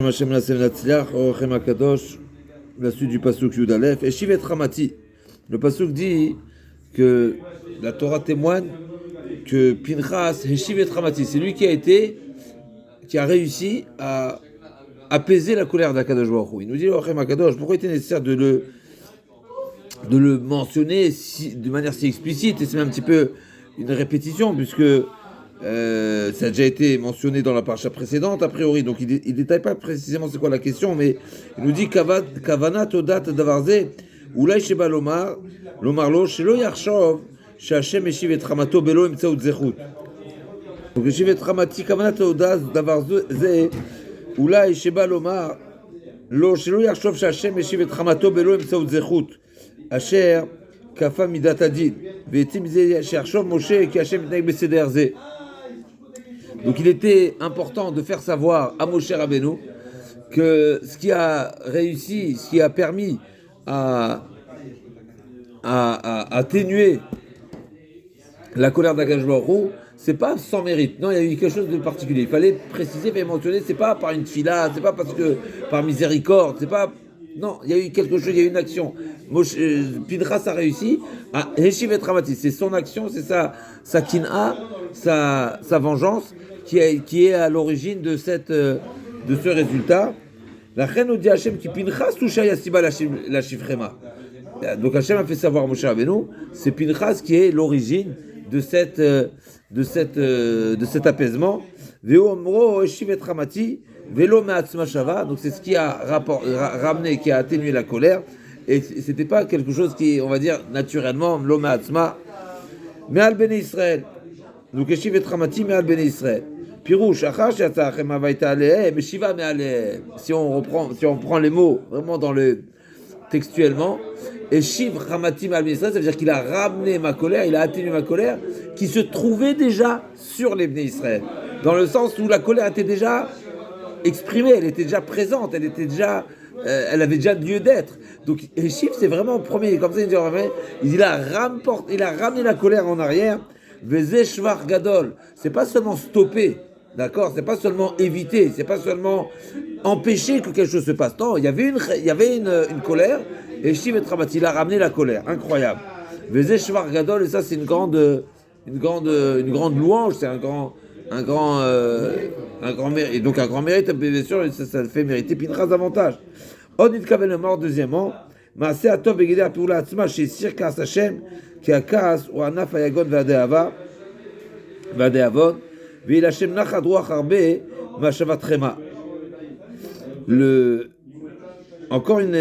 Hashem Nasem Natzliach, Orochem Akadosh, la suite du pasuk Yud Aleph, et Shivet Ramati. Le pasuk dit que la Torah témoigne que Pinchas et Shivet Ramati, c'est lui qui a réussi à apaiser la colère d'Akadosh Baruch Hu. Il nous dit Orochem Akadosh, pourquoi il était nécessaire de le mentionner de manière si explicite, et c'est même un petit peu une répétition, puisque ça a déjà été mentionné dans la paracha précédente, a priori, donc il ne détaille pas précisément c'est quoi la question, mais il nous dit Kavana Todat Davarze, Ulay Sheba Lomar Lo, Shelo Yarshov, Shashem Eshiv et Ramato Belo Emtsaout Zechut. Donc Eshiv et Ramati, Kavana Todat Davarze, Ulay Sheba Lomar Lo, Shelo Yarshov, Shashem Eshiv et Ramato Belo Emtsaout Zechut. Asher Kafa Midatadin, Vetim Ze Shershov Moshe, Ki Hashem Mitnag Beseder Ze. Donc il était important de faire savoir à Moshe Rabbeinu que ce qui a réussi, ce qui a permis à atténuer la colère d'Akadosh Baruch Hu, c'est pas sans mérite. Non, il y a eu quelque chose de particulier. Il fallait préciser, il fallait mentionner, c'est pas par une fila, c'est pas parce que par miséricorde, c'est pas. Non, il y a eu quelque chose, il y a eu une action. Pinchas a réussi à Heshiv et Ramati. C'est son action, c'est sa kin'a, sa vengeance qui est à l'origine de ce résultat. La reine dit Hachem qui Pinchas toucha Yassiba la Shifrema. Donc Hachem a fait savoir à Moshe Rabbeinu, c'est Pinchas qui est l'origine de cet apaisement. Veo Omro Heshiv et Ramati. Vélo Me'atzma Shava, donc c'est ce qui a ramené, qui a atténué la colère, et c'était pas quelque chose qui, on va dire, naturellement, Lo Me'atzma, Me'al Bnei Israël. Donc Eshiv et Ramati Me'al Bnei Israël. Pirouche, Achash Yatzachem Avaita Alehem, Eshiva Me'alehem. Si on prend les mots vraiment textuellement, Eshiv Ramati Me'al Bnei Israël, ça veut dire qu'il a ramené ma colère, il a atténué ma colère, qui se trouvait déjà sur les Bnei Israël. Dans le sens où la colère était déjà exprimée, elle était déjà présente, elle avait déjà lieu d'être. Donc Eshiv, c'est vraiment premier, comme ça il a ramené la colère en arrière. Vezeh Shvar Gadol, c'est pas seulement stopper, d'accord, c'est pas seulement éviter, c'est pas seulement empêcher que quelque chose se passe. Non, il y avait une colère, et Eshiv et Ramati, il a ramené la colère, incroyable. Vezeh Shvar Gadol, et ça c'est une grande louange, c'est un grand mérite, et donc un grand mérite, bien sûr, ça fait mériter Pinchas davantage. On dit qu'avec le mort, deuxièmement, Maaseh Atov Begedei HaPeula Atzma, Sheisir Kaas Hashem, Ki HaKaas Hu Anaf HaYagon V'Adehavon, Ve'il Hashem Nachad Ruach Harbe Ma'ashavat Chema. Encore une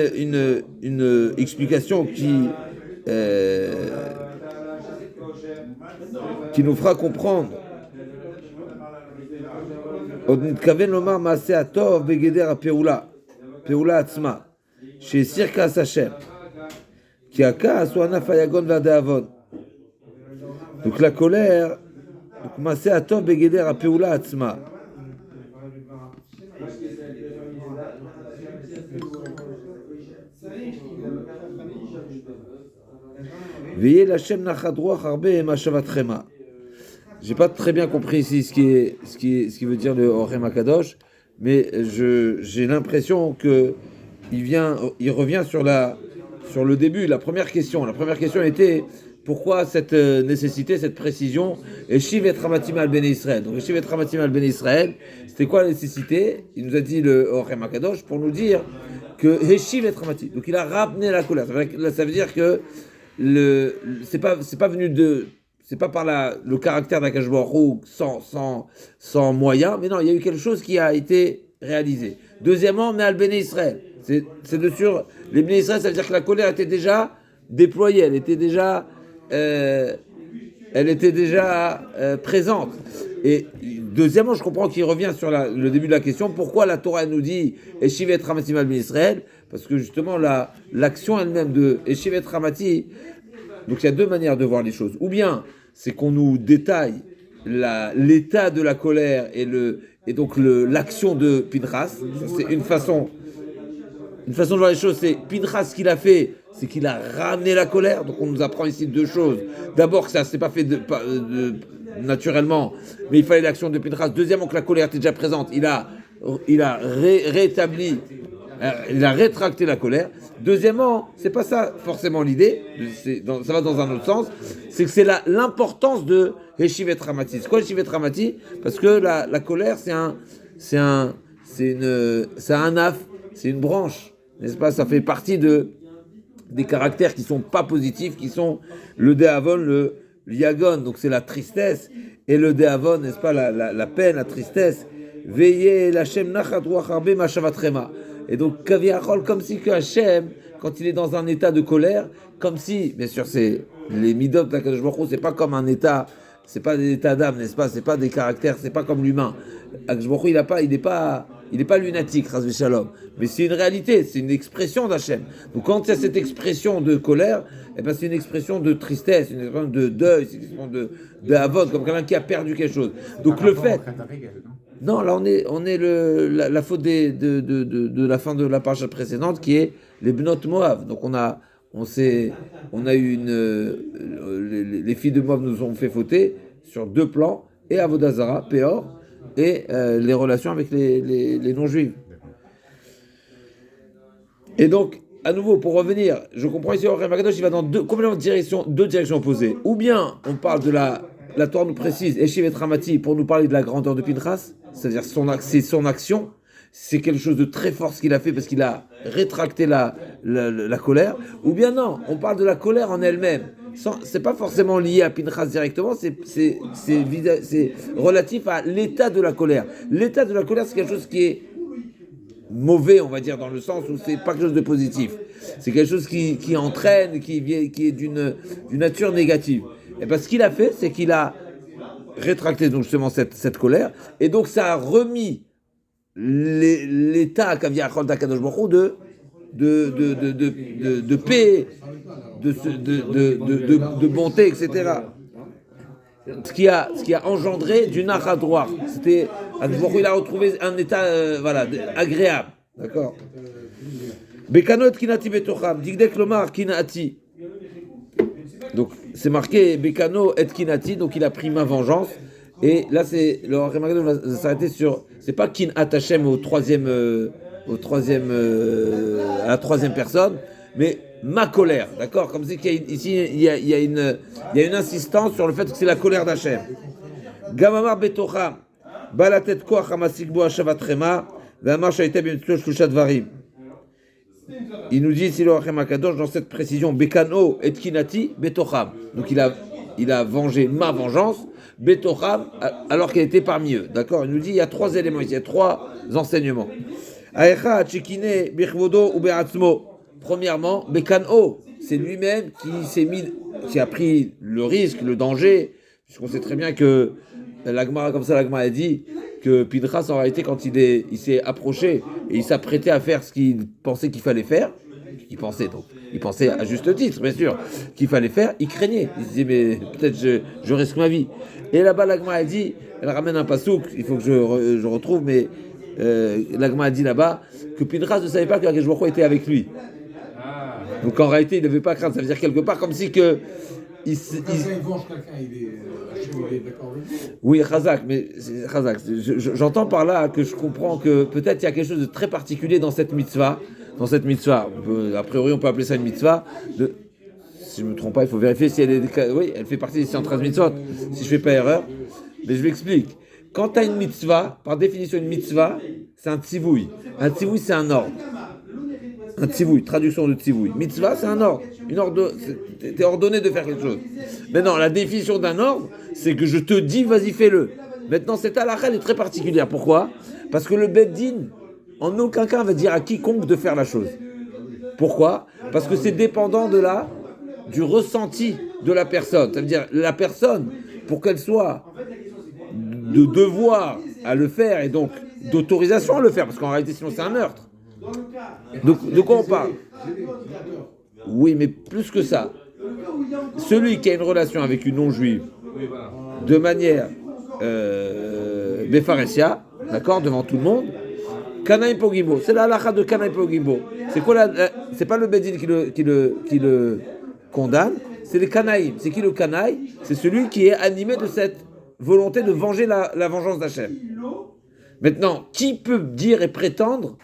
explication qui nous fera comprendre. עוד נתכוון לומר מעשה הטוב בגדר הפעולה עצמה, שהסיר כעס השם, כי הכעס הוא ענף היגון והדאבון. Donc la colère, donc מעשה הטוב בגדר הפעולה עצמה. ויהיה להשם נחת רוח הרבה מהשבת חמה. J'ai pas très bien compris ici ce qui veut dire le Orochem Akadosh, mais j'ai l'impression que il revient sur le début, la première question. La première question était pourquoi cette nécessité, cette précision, Eshiv et Ramati Me'al Bnei Israël. Donc Eshiv et Ramati Me'al Bnei Israël, c'était quoi la nécessité? Il nous a dit le Orochem Akadosh pour nous dire que Eshiv et Ramati. Donc il a ramené la colère. Ça veut dire que c'est pas venu c'est pas par le caractère d'Akadosh Baruch Hu sans moyen, mais non, il y a eu quelque chose qui a été réalisé. Deuxièmement, Me'al Bnei Israël. C'est de sur les Bnei Israël, ça veut dire que la colère était déjà déployée, elle était déjà présente. Et deuxièmement, je comprends qu'il revient sur le début de la question, pourquoi la Torah nous dit Eshiv et Ramati Me'al Bnei Israël, parce que justement l'action elle-même de Eshiv et Ramati. Donc il y a deux manières de voir les choses. Ou bien c'est qu'on nous détaille l'état de la colère et donc l'action de Pinchas. Ça, c'est une façon de voir les choses. C'est Pinchas, ce qu'il a fait, c'est qu'il a ramené la colère. Donc on nous apprend ici deux choses. D'abord que ça s'est pas fait naturellement, mais il fallait l'action de Pinchas. Deuxièmement que la colère était déjà présente. Il a rétabli, il a rétracté la colère. Deuxièmement, c'est pas ça forcément l'idée, ça va dans un autre sens, c'est que c'est l'importance de Heshivet Ramati. C'est quoi Heshivet Ramati? Parce que la colère, c'est un af, c'est une branche, n'est-ce pas? Ça fait partie des caractères qui sont pas positifs, qui sont le déavon, le yagon, donc c'est la tristesse, et le déavon, n'est-ce pas, la peine, la tristesse. Veillez l'Hachem nachat ruach harbe mashavatrema. Et donc, kaviachol, comme si que Hachem, quand il est dans un état de colère, comme si, bien sûr, c'est les midot d'Akadosh Baruch Hu, c'est pas comme un état, c'est pas des états d'âme, n'est-ce pas? C'est pas des caractères, c'est pas comme l'humain. Akadosh Baruch Hu, il n'est pas lunatique, Chas v'Shalom. Mais c'est une réalité, c'est une expression d'Hachem. Donc, quand il y a cette expression de colère, eh ben, c'est une expression de tristesse, une expression de deuil, c'est une expression de avod, comme quelqu'un qui a perdu quelque chose. Donc, le fait. Non, là on est la faute de la fin de la page précédente qui est les Bnot Moab. Donc on a eu les filles de Moab nous ont fait fauter sur deux plans, et Avodazara, Péor, et les relations avec les non-juifs. Et donc, à nouveau, pour revenir, je comprends ici, Orem Akadosh, il va dans deux directions opposées. Ou bien on parle de la Torah nous précise, Eshivet Ramati, pour nous parler de la grandeur de Pinchas, c'est-à-dire c'est son action, c'est quelque chose de très fort ce qu'il a fait parce qu'il a rétracté la colère, ou bien non, on parle de la colère en elle-même. C'est pas forcément lié à Pinchas directement, c'est relatif à l'état de la colère. L'état de la colère, c'est quelque chose qui est mauvais, on va dire, dans le sens où c'est pas quelque chose de positif. C'est quelque chose qui entraîne, qui est d'une nature négative. Et parce ce qu'il a fait, c'est qu'il a rétracté donc justement cette colère, et donc ça a remis l'état qu'avia d'Akadosh Baruch Hu de paix, de bonté, etc. Ce qui a engendré du nachat ruach. C'était Akadosh Baruch Hu, il a retrouvé un état agréable, d'accord. Bekanot kinati betocham, digdek lomar kinati. Donc c'est marqué Bekano et Kinati, donc il a pris ma vengeance. Et là c'est le Ramagad va s'arrêter sur, c'est pas Kin Atachem à la troisième personne, mais ma colère, d'accord? Comme c'est ici il y a une insistance sur le fait que c'est la colère d'Hachem. Gamamar Betocha, Balatet Koach Hamasikbo Hashavatrema, Vamar Shaita Bimtlo Shlushat Varim. Il nous dit ici le Hachem Akadosh dans cette précision Bekano et Kinati Betocham. Donc il a vengé ma vengeance Betocham alors qu'elle était parmi eux. D'accord? Il nous dit il y a trois éléments ici, il y a trois enseignements. Aecha Chikine Bichvodo ou Beatzmo. Premièrement, Bekano, c'est lui-même qui a pris le risque, le danger, puisqu'on sait très bien que l'Agmara a dit que Pinchas, en réalité, quand il s'est approché et il s'apprêtait à faire ce qu'il pensait qu'il fallait faire, il pensait à juste titre, bien sûr, qu'il fallait faire, il craignait. Il se disait, mais peut-être je risque ma vie. Et là-bas, l'Agmara a dit, elle ramène un pasouk, il faut que je retrouve, mais l'Agmara a dit là-bas que Pinchas ne savait pas que Akadosh Baruch Hu était avec lui. Donc en réalité, il ne devait pas craindre. Ça veut dire quelque part comme si que il venge quelqu'un, il est d'accord avec lui. Oui, Chazak, mais Chazak, j'entends par là que je comprends que peut-être il y a quelque chose de très particulier dans cette mitzvah. A priori, on peut appeler ça une mitzvah. Si je ne me trompe pas, il faut vérifier si elle est. Oui, elle fait partie des 113 mitzvot. Si je ne fais pas erreur, mais je l'explique. Quand tu as une mitzvah, par définition, une mitzvah, c'est un tzivouï. Un tzivouï, c'est un ordre. Un tzivouï, traduction de tzivouï. Mitzvah, c'est un ordre. T'es ordonné de faire quelque chose. Maintenant, la définition d'un ordre, c'est que je te dis, vas-y, fais-le. Maintenant, cette halakha, elle est très particulière. Pourquoi? Parce que le Beddin, en aucun cas, va dire à quiconque de faire la chose. Pourquoi? Parce que c'est dépendant du ressenti de la personne. Ça veut dire, la personne, pour qu'elle soit de devoir à le faire, et donc d'autorisation à le faire, parce qu'en réalité, sinon, c'est un meurtre. De quoi on parle? Oui, mais plus que ça. Celui qui a une relation avec une non-juive de manière Befaresia, d'accord, devant tout le monde, Kanaïm Pogimbo, c'est la halakha de Kanaïm Pogimbo. C'est quoi c'est pas le Bedin qui le condamne, c'est les Kanaïm. C'est qui le Kanaï? C'est celui qui est animé de cette volonté de venger la vengeance d'Hachem. Maintenant, qui peut dire et prétendre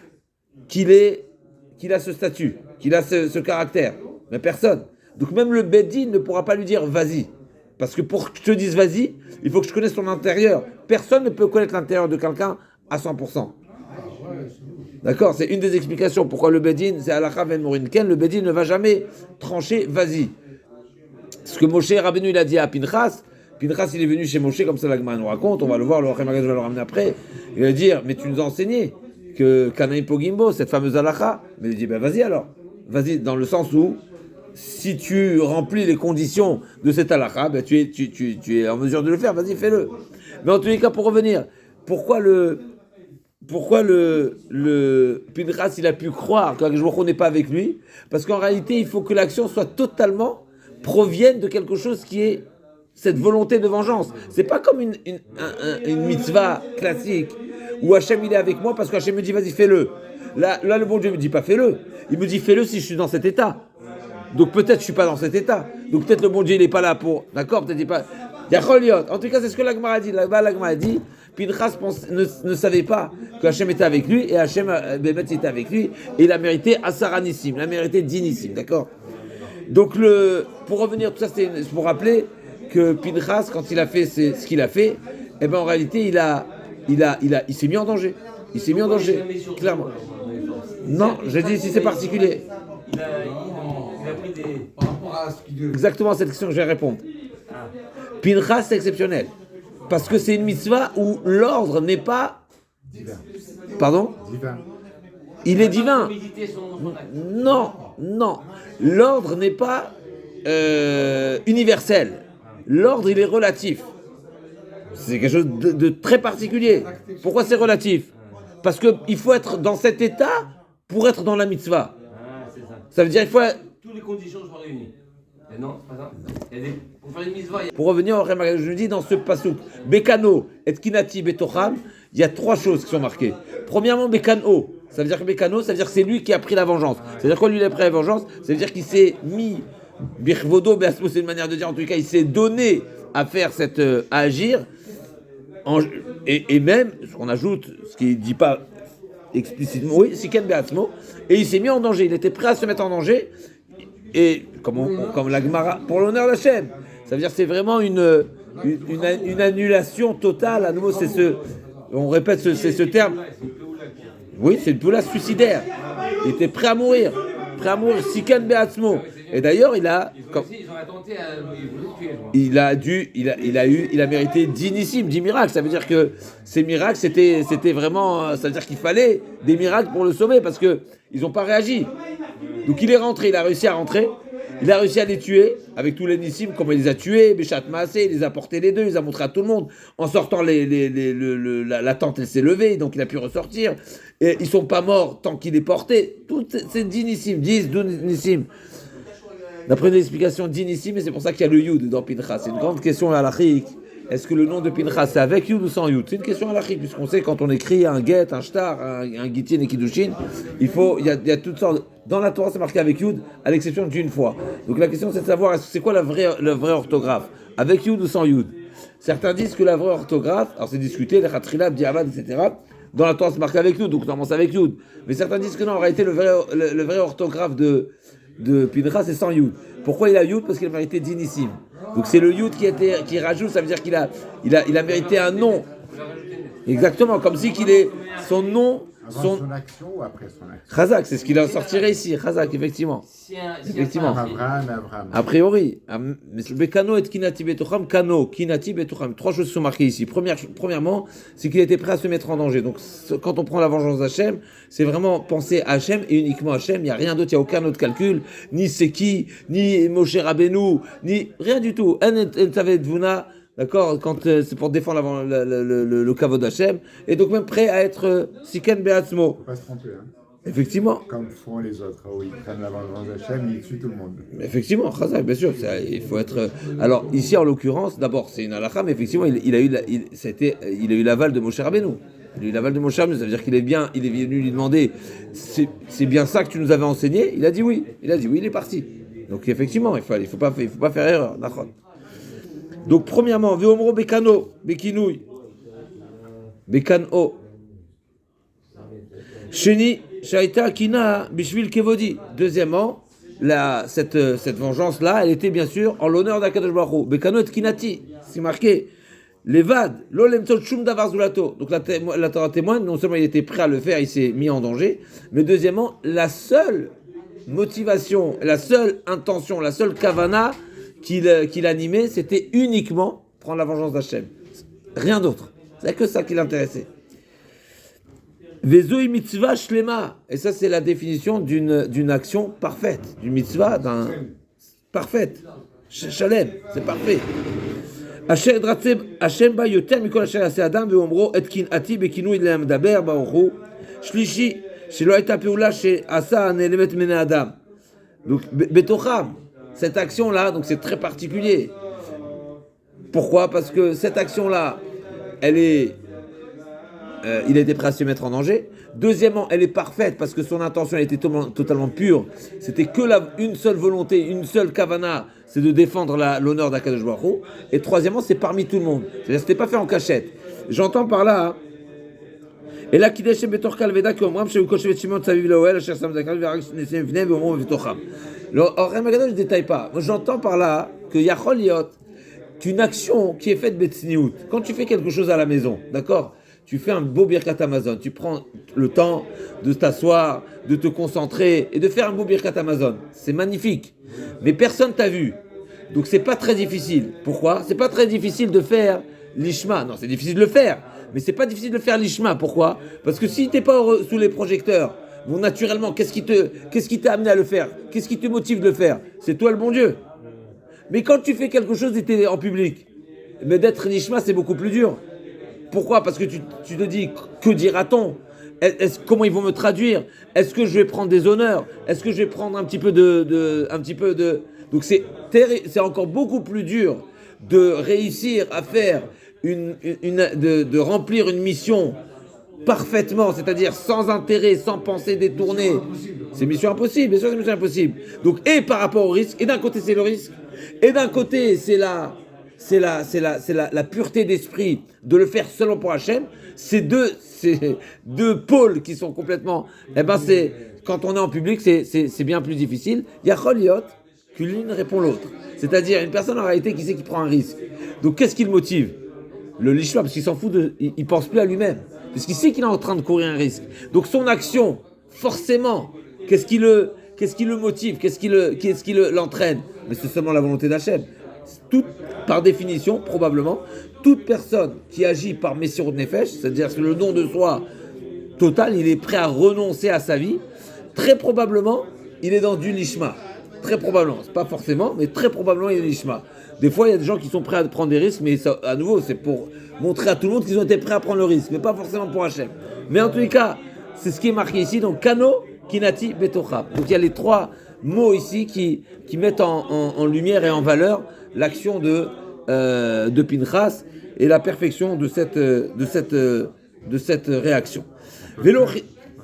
qu'il a ce statut, qu'il a ce caractère? Mais personne. Donc même le Bedin ne pourra pas lui dire vas-y. Parce que pour que je te dise vas-y, il faut que je connaisse ton intérieur. Personne ne peut connaître l'intérieur de quelqu'un à 100%. D'accord? C'est une des explications pourquoi le Bedin, c'est Halakha Ben Morin Ken, le Bedin ne va jamais trancher vas-y. Ce que Moshe Rabbeinu il a dit à Pinchas, Pinchas il est venu chez Moshe, comme ça la Gemara nous raconte, on va le voir, le Rochem Haggadah va le ramener après, il va dire, mais tu nous as enseigné que Kanaïm Pogimbo, cette fameuse Halakha, mais il dit, ben vas-y alors, vas-y, dans le sens où, si tu remplis les conditions de cette halakha, ben tu es en mesure de le faire, vas-y, fais-le. Mais en tous les cas, pour revenir, pourquoi le Pinchas, il a pu croire que Hakadosh n'est pas avec lui? Parce qu'en réalité, il faut que l'action soit totalement, provienne de quelque chose qui est cette volonté de vengeance. C'est pas comme une mitzvah classique où Hachem il est avec moi parce qu'Hachem me dit vas-y, fais-le. Là, le bon Dieu me dit pas fais-le. Il me dit fais-le si je suis dans cet état. Donc peut-être je suis pas dans cet état. Donc peut-être le bon Dieu il est pas là pour. D'accord, peut-être il est pas. Yacholiot. En tout cas, c'est ce que l'Agmara a dit. L'Agmara a dit. Pinchas ne savait pas que Hachem était avec lui et Hachem était avec lui et il a mérité Asaranissim, il a mérité Dinissim, d'accord. Donc pour revenir, tout ça c'est pour rappeler que Pinchas quand il a fait ce qu'il a fait, eh ben en réalité il s'est mis en danger. Il s'est mis en danger, clairement. Non, j'ai dit si c'est particulier. Il a pris des. Par rapport à ce qu'il. Exactement à cette question que je vais répondre. Pinchas, c'est exceptionnel. Parce que c'est une mitzvah où l'ordre n'est pas. Divin. Pardon ? Divin. Il est divin. Non. L'ordre n'est pas universel. L'ordre, il est relatif. C'est quelque chose de très particulier. Pourquoi c'est relatif ? Parce qu'il faut être dans cet état pour être dans la mitzvah. C'est ça. Ça veut dire qu'il faut. Toutes les conditions sont réunies. Et non, c'est pas ça. Pour faire une mitzvah. Pour revenir au Rema, je dis dans ce passouk, Bekano et Kinati Betocham, il y a trois choses qui sont marquées. Premièrement, Bekano. Ça veut dire que Bekano, ça veut dire que c'est lui qui a pris la vengeance. Ça veut dire quoi, lui, il a pris la vengeance? Ça veut dire qu'il s'est mis, Birvodo, Beasmo, c'est une manière de dire, en tout cas, il s'est donné à faire à agir. Et même, ce qu'on ajoute, ce qui ne dit pas explicitement, oui, Siken Beasmo, et il s'est mis en danger. Il était prêt à se mettre en danger. Et comme la Gemara, pour l'honneur d'Hachem, ça veut dire que c'est vraiment une annulation totale. À nouveau, on répète ce terme. Oui, c'est une poula suicidaire. Il était prêt à mourir, Sikan Beatzmo. Et d'ailleurs, il a mérité 10 nissim, 10 miracles. Ça veut dire que ces miracles, c'était vraiment, ça veut dire qu'il fallait des miracles pour le sauver parce que ils n'ont pas réagi. Donc il est rentré, il a réussi à rentrer, il a réussi à les tuer avec tous les nissim, comment il les a tués, Béchat Maasé, il les a portés les deux, il les a montrés à tout le monde. En sortant, la tente elle s'est levée, donc il a pu ressortir. Et ils sont pas morts tant qu'il est porté. Tout c'est 10 nissim, 10, 12 nissim. D'après une explication, 10 nissim, et c'est pour ça qu'il y a le Yud dans Pinchas. C'est une grande question à l'achik. Est-ce que le nom de Pinchas c'est avec Yud ou sans Yud? C'est une question à l'achik, puisqu'on sait quand on écrit un get, un shtar, un gitin et kiddushin, il y a toutes sortes. Dans la Torah, c'est marqué avec Yud, à l'exception d'une fois. Donc la question, c'est de savoir, c'est quoi le vrai orthographe? Avec Yud ou sans Yud? Certains disent que la vraie orthographe, alors c'est discuté, les Khatrila, Diavad, etc. Dans la Torah, c'est marqué avec Yud, donc on commence avec Yud. Mais certains disent que non, en réalité, le vrai orthographe de Pinchas, c'est sans Yud. Pourquoi il a Yud? Parce qu'il a mérité Dinissim. Donc c'est le Yud qui rajoute, ça veut dire qu'il a mérité un nom. Exactement, comme si qu'il est son nom. Avant son action ou après son action? Chazak, c'est ce qu'il en sortirait ici. Chazak, effectivement. Effectivement. Abraham. A priori. Bekano et Kinati Betocham, Kano, Kinati Betocham. Trois choses sont marquées ici. Premièrement, c'est qu'il était prêt à se mettre en danger. Donc, quand on prend la vengeance d'Hachem, c'est vraiment penser à Hachem et uniquement à Hachem. Il n'y a rien d'autre, il n'y a aucun autre calcul. Ni Seki, ni Moshe Rabbeinu, ni rien du tout. En Tavet Vuna. D'accord, quand c'est pour défendre le kavod d'Hachem, et donc même prêt à être Siken Beatzmo. Faut pas se tromper, hein. Effectivement. Comme font les autres, où ils prennent la vengeance d'Hachem, ils tuent tout le monde. Effectivement, Chazak, bien sûr, il faut être. Alors ici, en l'occurrence, d'abord c'est une halakha, mais effectivement, il a eu l'aval de Moshe Rabbeinu. Il a eu l'aval de Moshe Rabbeinu, ça veut dire qu'il est venu lui demander, c'est bien ça que tu nous avais enseigné. Il a dit oui, il est parti. Donc effectivement, il faut pas faire erreur. D'accord. Donc, premièrement, Veomro Bekano, Bekinouy, Bekano, Sheni, Shaita, Kina, Bishvil Kevodi. Deuxièmement, cette vengeance-là, elle était bien sûr en l'honneur d'Akadosh Baruch Hu. Bekanot Kinati, c'est marqué. Levad, Lolemtot Shum Davar Zulato. Donc la Torah témoigne, non seulement il était prêt à le faire, il s'est mis en danger, mais deuxièmement, la seule motivation, la seule intention, la seule kavana qu'il animait, c'était uniquement prendre la vengeance d'Hachem. Rien d'autre. C'est que ça qui l'intéressait. Vezoi mitzvah shlema. Et ça, c'est la définition d'une action parfaite, d'une mitzvah parfaite. Shalem, c'est parfait. Hashem ba yoter mikol asher yaseh adam ve'omro et kin'ati bekinui le'amdaber baruchu shlishi shelo hayta peula she'asa ne'elemet mene adam. Donc betocham, cette action-là, donc c'est très particulier. Pourquoi ? Parce que cette action-là, il était prêt à se mettre en danger. Deuxièmement, elle est parfaite parce que son intention était totalement pure. C'était que une seule volonté, une seule kavana, c'est de défendre l'honneur d'Akadosh Baruch Hu. Et troisièmement, c'est parmi tout le monde. C'est-à-dire, c'était pas fait en cachette. J'entends par là. Et là, Kideshem betor kalveda ki omram sheu koshevet shimon tzaviv loel asher sam zakal ve'arak nesem vnei ve'omrom v'tocham. Or, Ramagadol, je détaille pas. Moi, j'entends par là que yachol yot qu'une action qui est faite betsniout. Quand tu fais quelque chose à la maison, d'accord ? Tu fais un beau Birkat Amazon, tu prends le temps de t'asseoir, de te concentrer et de faire un beau Birkat Amazon. C'est magnifique. Mais personne t'a vu. Donc c'est pas très difficile. Pourquoi ? C'est pas très difficile de faire l'ishma. Non, c'est difficile de le faire. Mais c'est pas difficile de faire l'ishma. Pourquoi ? Parce que si t'es pas sous les projecteurs, bon, naturellement, qu'est-ce qui t'a amené à le faire ? Qu'est-ce qui te motive de le faire ? C'est toi le bon Dieu. Mais quand tu fais quelque chose et t'es en public, mais d'être l'ishma, c'est beaucoup plus dur. Pourquoi ? Parce que tu te dis, que dira-t-on ? Comment ils vont me traduire ? Est-ce que je vais prendre des honneurs ? Est-ce que je vais prendre un petit peu de... Donc c'est encore beaucoup plus dur de réussir à faire de remplir une mission parfaitement, c'est-à-dire sans intérêt, sans pensée détournée. C'est mission impossible, bien sûr c'est mission impossible. Donc et par rapport au risque, et d'un côté c'est le risque, et d'un côté c'est la pureté d'esprit de le faire seulement pour Hachem. Ces deux pôles qui sont complètement... quand on est en public, c'est bien plus difficile. Yachol yot que l'une répond l'autre. C'est-à-dire une personne en réalité qui sait qu'il prend un risque. Donc qu'est-ce qui le motive ? Le lishma, parce qu'il s'en fout, il pense plus à lui-même. Parce qu'il sait qu'il est en train de courir un risque. Donc son action, forcément, qu'est-ce qui le motive ? Qu'est-ce qui l'entraîne ? Mais c'est seulement la volonté d'Hachem. Par définition, probablement, toute personne qui agit par Messirut Nefesh, c'est-à-dire que le don de soi total, il est prêt à renoncer à sa vie, très probablement, il est dans du lishma. Très probablement, c'est pas forcément, mais très probablement, il est lishma. Des fois, il y a des gens qui sont prêts à prendre des risques, mais ça, à nouveau, c'est pour montrer à tout le monde qu'ils ont été prêts à prendre le risque, mais pas forcément pour Hachem. Mais en tous les cas, c'est ce qui est marqué ici, donc Kano, Kinati, Betocha. Donc il y a les trois mots ici qui mettent en lumière et en valeur l'action de Pinchas et la perfection de cette réaction.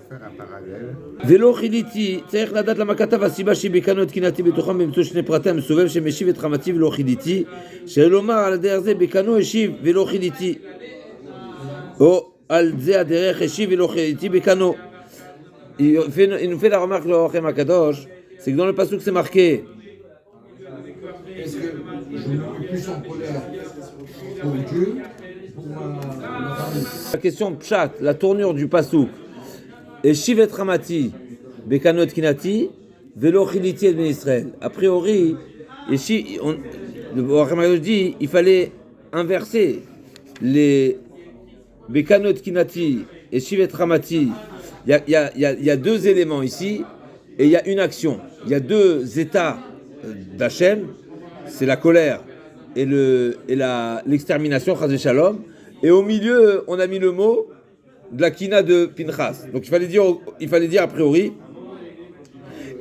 Faire un parallèle. ולא חיליתי, צריך לדעת למה כתב הסיבה שבקנות קינאתי בתוכם באמצעות שני פרטי המסובב שמשיב את חמתי ולא חיליתי, שלומר על הדרך זה בקנו השיב ולא חיליתי, או על זה הדרך השיב ולא חיליתי בקנו. Il nous fait la remarque de l'Orachem Akadosh, c'est que dans le pasuk c'est marqué. Est-ce que je me mets plus en colère pour Dieu, pour ma famille? La question pshat, la tournure du pasuk. Et Shivet Ramati, Bekanot Kinati, Velo Chiliti et Ben Israël. A priori, le Ramadosh dit il fallait inverser les Bekanot Kinati et Shivet Ramati. Il y a deux éléments ici et il y a une action. Il y a deux états d'Hachem, c'est la colère et l'extermination, Chas Shalom. Et au milieu, on a mis le mot de la kina de Pinchas. Donc il fallait dire a priori,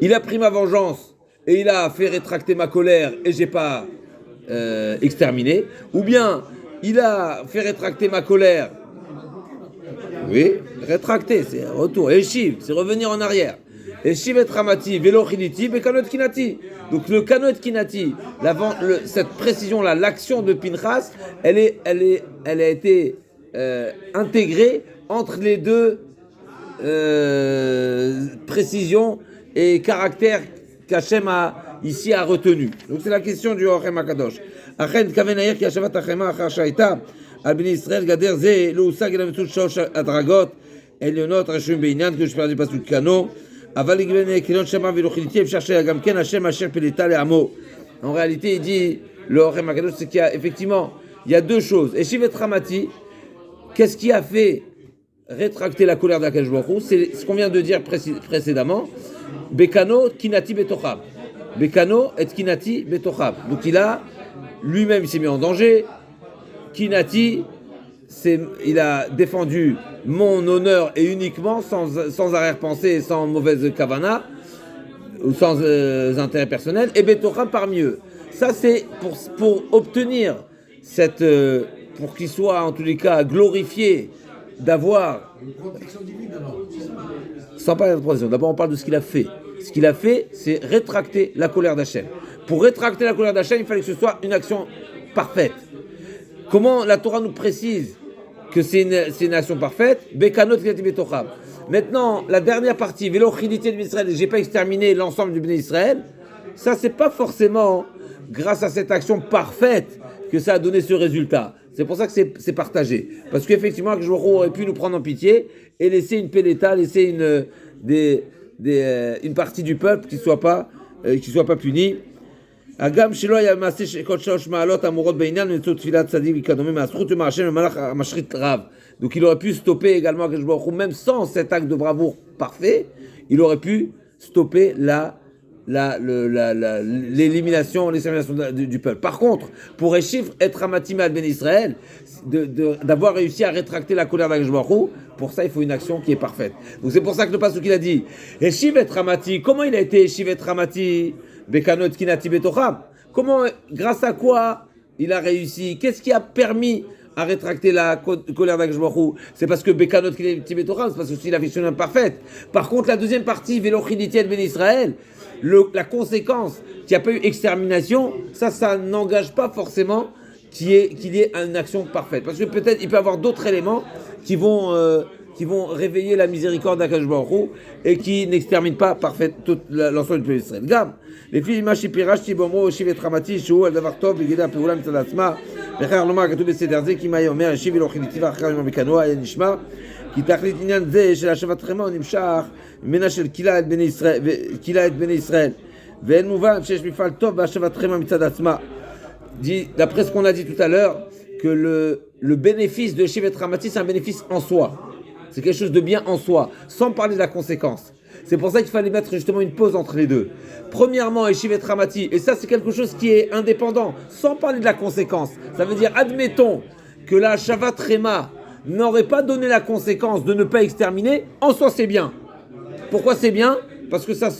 il a pris ma vengeance et il a fait rétracter ma colère et j'ai pas exterminé, ou bien il a fait rétracter ma colère. Oui, rétracter, c'est un retour. Et Shiv, c'est revenir en arrière. Et Shiv et Ramati, Velo Chiliti, Bekanot Kinati. Donc le Kanot Kinati, cette précision-là, l'action de Pinchas, elle a été intégrée entre les deux précision et caractère qu'Hachem a ici retenu. Donc c'est la question du Orchem Akadosh. Achen kavenayir ki hashavat hachema achar shaita al bnei Israël gader ze lo usag el mitzvot shosh adragot elionot reshuvim beinyan que je parle du pasuk kano aval igvene kilon shema velo chiliti efshar shel gam ken Hashem asher peleta le'amo. En réalité, il dit le Orchem Akadosh, c'est qu'il y a effectivement il y a deux choses. Eshivet Ramati, qu'est-ce qui a fait rétracter la colère d'Akadosh Baruch Hu? C'est ce qu'on vient de dire précédemment. Bekano kinati betochab. Bekano et kinati betochab. Donc lui-même il s'est mis en danger. Kinati, il a défendu mon honneur et uniquement sans arrière-pensée et sans mauvaise kavana ou sans intérêt personnel. Et betochab parmi eux. Ça c'est pour obtenir cette pour qu'il soit en tous les cas glorifié d'avoir Une protection divine alors. sans parler de protection. D'abord on parle de ce qu'il a fait. Ce qu'il a fait, c'est rétracter la colère d'Hachem. Pour rétracter la colère d'Hachem, il fallait que ce soit une action parfaite. Comment la Torah nous précise que c'est une action parfaite? Bekanot kati betochab. Maintenant, la dernière partie, Velo chiliti de Israël, j'ai pas exterminé l'ensemble du Bnei Israël. Ça, c'est pas forcément grâce à cette action parfaite que ça a donné ce résultat. C'est pour ça que c'est partagé. Parce qu'effectivement, Akadosh Baruch Hu aurait pu nous prendre en pitié et laisser une peleta, laisser une partie du peuple qui soit pas punie. Agam shelo haya maaseh kol shalosh ma'alot amurot beinyan mitzvot tfilat tzadik v'kadomim ma'azchut ma'Hashem v'malach mashrit rav. Donc il aurait pu stopper également Akadosh Baruch Hu, même sans cet acte de bravoure parfait, il aurait pu stopper l'élimination du peuple. Par contre, pour Eshif et Ramatim al Ben Israël, d'avoir réussi à rétracter la colère d'Akadosh Baruch Hu, pour ça il faut une action qui est parfaite. Donc c'est pour ça que le pasuk il a dit Eshif et Ramati. Comment il a été Eshif et Ramati? Bekanot kinati betocham. Comment, grâce à quoi il a réussi? Qu'est-ce qui a permis à rétracter la colère d'Akadosh Baruch Hu? C'est parce que Bekanot kinati betocham, c'est parce que c'est la fiction imparfaite. Par contre, la deuxième partie, Velo chiliti Ben Israël, la conséquence qu'il n'y a pas eu extermination, ça n'engage pas forcément qu'il y ait une action parfaite. Parce que peut-être il peut y avoir d'autres éléments qui vont réveiller la miséricorde d'Akadosh Baruch Hu et qui n'exterminent pas parfait tout l'ensemble du peuple d'Israël. Gam, les filles machi pirashti bomro shivet ramati shu al davar tov bigeda peula mitzad atzma bechar lomar katuv beseder ze ki ma yomer shiv lo chiliti v'achar yom bikanoa ya nishma ki tachlit inyan ze shel hashavat chema nimshach mena shel kila et bnei Israël ve'en mouvan shesh mifal tov b'hashavat chema mitzad atzma. D'après ce qu'on a dit tout à l'heure, que le bénéfice de Shivet Ramati, c'est un bénéfice en soi. C'est quelque chose de bien en soi, sans parler de la conséquence. C'est pour ça qu'il fallait mettre justement une pause entre les deux. Premièrement, Shivet Ramati, et ça c'est quelque chose qui est indépendant, sans parler de la conséquence. Ça veut dire, admettons que la Shavat Rema n'aurait pas donné la conséquence de ne pas exterminer, en soi c'est bien. Pourquoi c'est bien? Parce que ça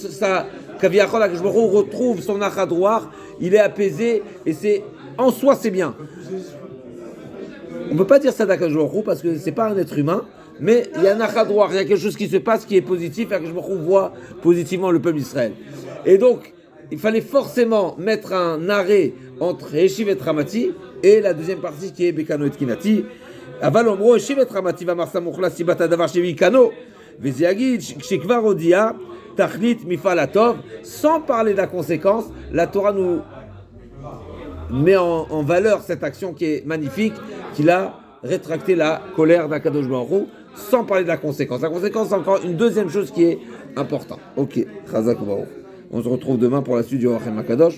Kaviachol Akadosh Baruch Hu retrouve son achadroir, il est apaisé, et c'est en soi c'est bien. On ne peut pas dire ça d'Akadosh Baruch Hu parce que c'est pas un être humain, mais il y a un achadroir, il y a quelque chose qui se passe qui est positif, et Akadosh Baruch Hu voit positivement le peuple d'Israël. Et donc, il fallait forcément mettre un arrêt entre Eshiv et Ramati et la deuxième partie qui est Bekano et Kinati. Aval omro Eshiv et Ramati va marsa mukhla sibata davar shevi kano veziagid shekvar odia tachlit mifal atov. Sans parler de la conséquence, la Torah nous met en valeur cette action qui est magnifique, qu'il a rétracté la colère d'Akadosh Baruch Hu, sans parler de la conséquence. La conséquence, c'est encore une deuxième chose qui est importante. Ok, Chazak Baruch. On se retrouve demain pour la suite du Orchem Akadosh.